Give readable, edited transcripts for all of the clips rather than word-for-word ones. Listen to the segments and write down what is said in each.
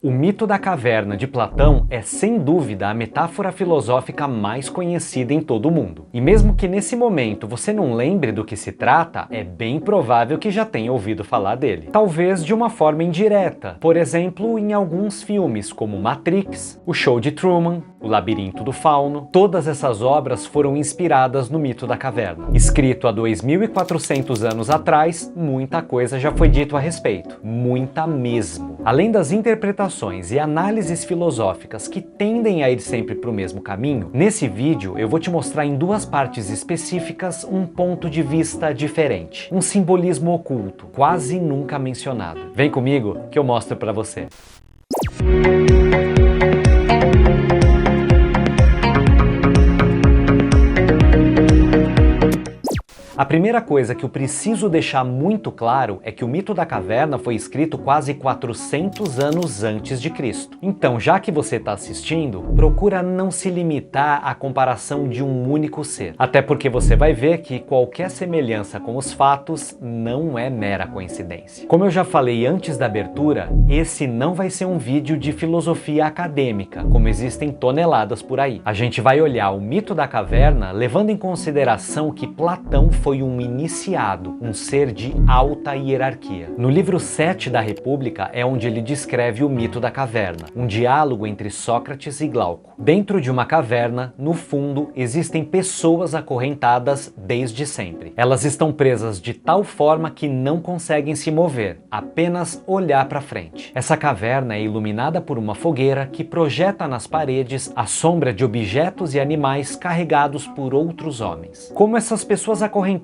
O mito da caverna de Platão é, sem dúvida, a metáfora filosófica mais conhecida em todo o mundo. E mesmo que nesse momento você não lembre do que se trata, é bem provável que já tenha ouvido falar dele. Talvez de uma forma indireta, por exemplo, em alguns filmes como Matrix, O Show de Truman, O Labirinto do Fauno. Todas essas obras foram inspiradas no mito da caverna. Escrito há 2400 anos atrás, muita coisa já foi dito a respeito. Muita mesmo. Além das interpretações e análises filosóficas que tendem a ir sempre para o mesmo caminho, nesse vídeo eu vou te mostrar em duas partes específicas um ponto de vista diferente, um simbolismo oculto, quase nunca mencionado. Vem comigo que eu mostro para você. A primeira coisa que eu preciso deixar muito claro é que o mito da caverna foi escrito quase 400 anos antes de Cristo. Então, já que você está assistindo, procura não se limitar à comparação de um único ser. Até porque você vai ver que qualquer semelhança com os fatos não é mera coincidência. Como eu já falei antes da abertura, esse não vai ser um vídeo de filosofia acadêmica, como existem toneladas por aí. A gente vai olhar o mito da caverna levando em consideração que Platão foi um iniciado, um ser de alta hierarquia. No livro 7 da República é onde ele descreve o mito da caverna, um diálogo entre Sócrates e Glauco. Dentro de uma caverna, no fundo, existem pessoas acorrentadas desde sempre. Elas estão presas de tal forma que não conseguem se mover, apenas olhar para frente. Essa caverna é iluminada por uma fogueira que projeta nas paredes a sombra de objetos e animais carregados por outros homens. Como essas pessoas acorrentadas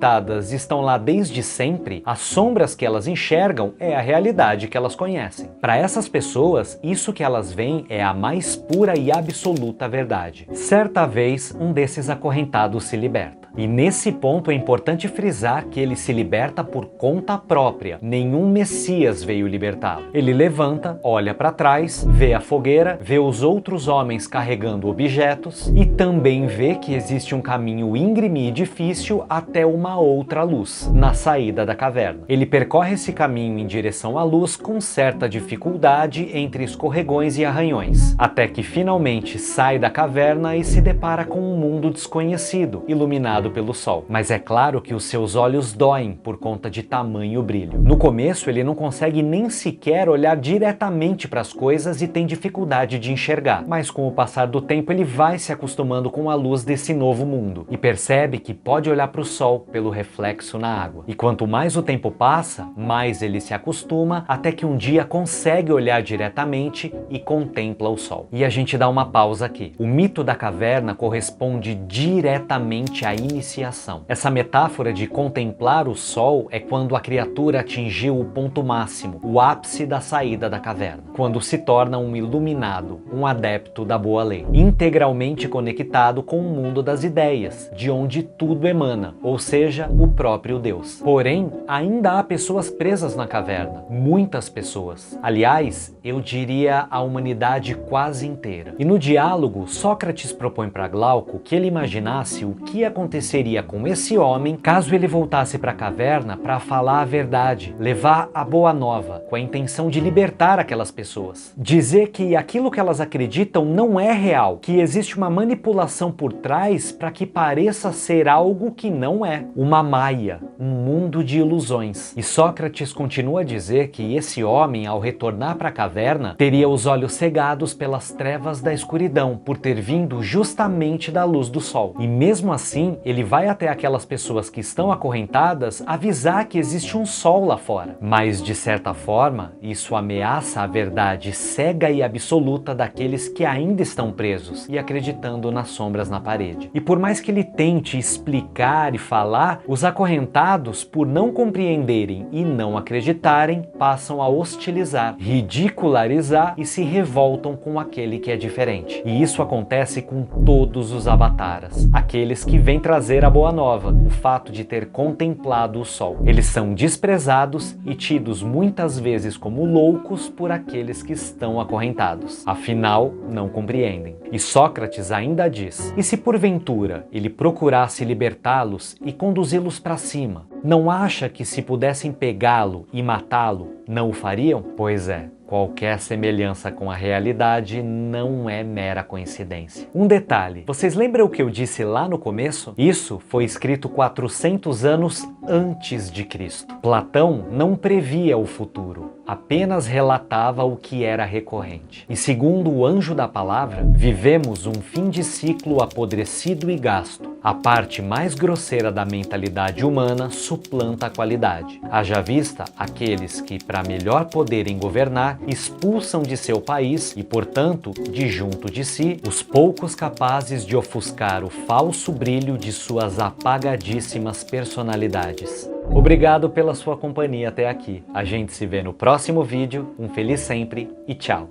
estão lá desde sempre, as sombras que elas enxergam é a realidade que elas conhecem. Para essas pessoas, isso que elas veem é a mais pura e absoluta verdade. Certa vez, um desses acorrentados se liberta. E nesse ponto é importante frisar que ele se liberta por conta própria. Nenhum Messias veio libertá-lo. Ele levanta, olha para trás, vê a fogueira, vê os outros homens carregando objetos e também vê que existe um caminho íngreme e difícil até uma outra luz, na saída da caverna. Ele percorre esse caminho em direção à luz com certa dificuldade entre escorregões e arranhões, até que finalmente sai da caverna e se depara com um mundo desconhecido, iluminado pelo sol. Mas é claro que os seus olhos doem por conta de tamanho brilho. No começo ele não consegue nem sequer olhar diretamente para as coisas e tem dificuldade de enxergar, mas com o passar do tempo ele vai se acostumando com a luz desse novo mundo e percebe que pode olhar para o sol pelo reflexo na água. E quanto mais o tempo passa, mais ele se acostuma, até que um dia consegue olhar diretamente e contempla o sol. E a gente dá uma pausa aqui. O mito da caverna corresponde diretamente à iniciação. Essa metáfora de contemplar o sol é quando a criatura atingiu o ponto máximo, o ápice da saída da caverna, quando se torna um iluminado, um adepto da boa lei, integralmente conectado com o mundo das ideias, de onde tudo emana, ou seja, o próprio Deus. Porém, ainda há pessoas presas na caverna, muitas pessoas. Aliás, eu diria a humanidade quase inteira. E no diálogo, Sócrates propõe para Glauco que ele imaginasse o que aconteceria com esse homem caso ele voltasse para a caverna para falar a verdade, levar a boa nova, com a intenção de libertar aquelas pessoas. Dizer que aquilo que elas acreditam não é real, que existe uma manipulação por trás para que pareça ser algo que não é. Uma maia, um mundo de ilusões. E Sócrates continua a dizer que esse homem, ao retornar para a caverna, teria os olhos cegados pelas trevas da escuridão, por ter vindo justamente da luz do sol. E mesmo assim, ele vai até aquelas pessoas que estão acorrentadas avisar que existe um sol lá fora. Mas, de certa forma, isso ameaça a verdade cega e absoluta daqueles que ainda estão presos e acreditando nas sombras na parede. E por mais que ele tente explicar e falar, os acorrentados, por não compreenderem e não acreditarem, passam a hostilizar, ridicularizar e se revoltam com aquele que é diferente. E isso acontece com todos os avataras, aqueles que vêm trazer a boa nova, o fato de ter contemplado o sol. Eles são desprezados e tidos muitas vezes como loucos por aqueles que estão acorrentados. Afinal, não compreendem. E Sócrates ainda diz: e se porventura ele procurasse libertá-los e conduzi-los para cima, não acha que se pudessem pegá-lo e matá-lo, não o fariam? Pois é, Qualquer semelhança com a realidade não é mera coincidência. Um detalhe, vocês lembram o que eu disse lá no começo? Isso foi escrito 400 anos antes de Cristo. Platão não previa o futuro, apenas relatava o que era recorrente. E segundo o anjo da palavra, vivemos um fim de ciclo apodrecido e gasto. A parte mais grosseira da mentalidade humana suplanta a qualidade. Haja vista aqueles que, para melhor poderem governar, expulsam de seu país e, portanto, de junto de si, os poucos capazes de ofuscar o falso brilho de suas apagadíssimas personalidades. Obrigado pela sua companhia até aqui. A gente se vê no próximo vídeo. Um feliz sempre e tchau!